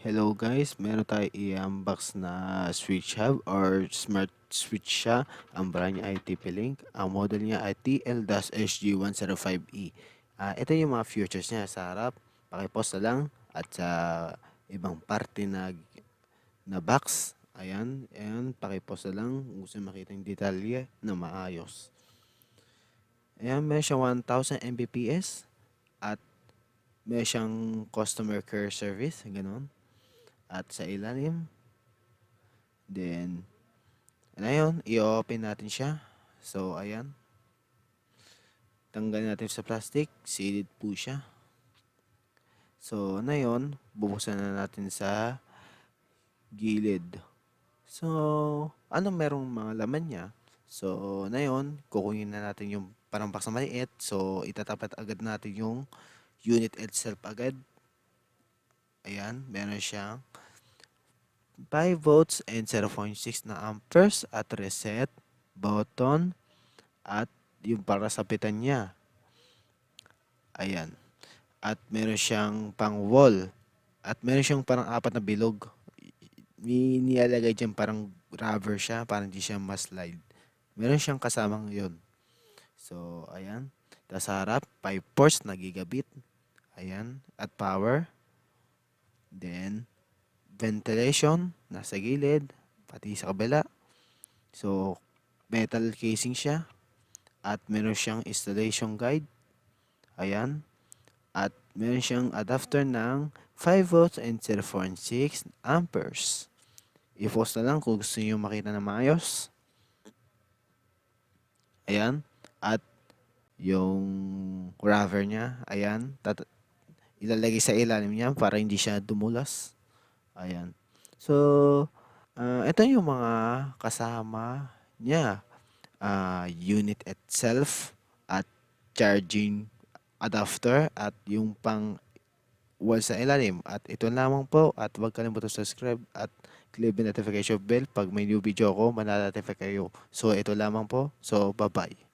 Hello guys, meron tayo i-unbox na switch hub or smart switch siya. Ang brand niya ay TP-Link. Ang model niya ay TL-SG105E. Ito yung mga features niya sa harap. Pakipost na lang at sa ibang parte na box. Ayan, pakipost na lang kung gusto makita yung detalye na maayos. Ayan, meron siya 1000 Mbps at meron siyang customer care service, ganon. At sa ilalim, then, ayun, i-open natin siya. So, ayan. Tanggalin natin sa plastic. Sealed po siya. So, na yun, bubuksan na natin sa gilid. So, ano merong mga laman niya? So, na yun, kukunin na natin yung parang box na maliit. So, itatapat agad natin yung unit itself agad. Ayan, meron siyang 5 volts and 0.6 na amperes at reset button at yung para sa pitan niya. Ayan. At meron siyang pang wall. At meron siyang parang apat na bilog. May nilalagay dyan parang rubber siya. Parang di siya ma-slide. Meron siyang kasamang yun. So, ayan. Tapos sa harap, 5 ports na gigabit. Ayan. At power. Then, ventilation. Nasa gilid. Pati sa kabila. So, metal casing siya. At meron siyang installation guide. Ayan. At meron siyang adapter ng 5 volts and 0.6 amperes. I-post na lang kung gusto niyo makita na maayos. Ayan. At yung rubber niya, ayan. Ilalagay sa ilalim niya para hindi siya dumulas. Ayan. So, ito yung mga kasama niya. Unit itself at charging adapter at yung pang wall sa ilalim. At ito lamang po at huwag kalimutan subscribe at click the notification bell pag may new video ko, mananotify kayo. So ito lamang po. So bye-bye.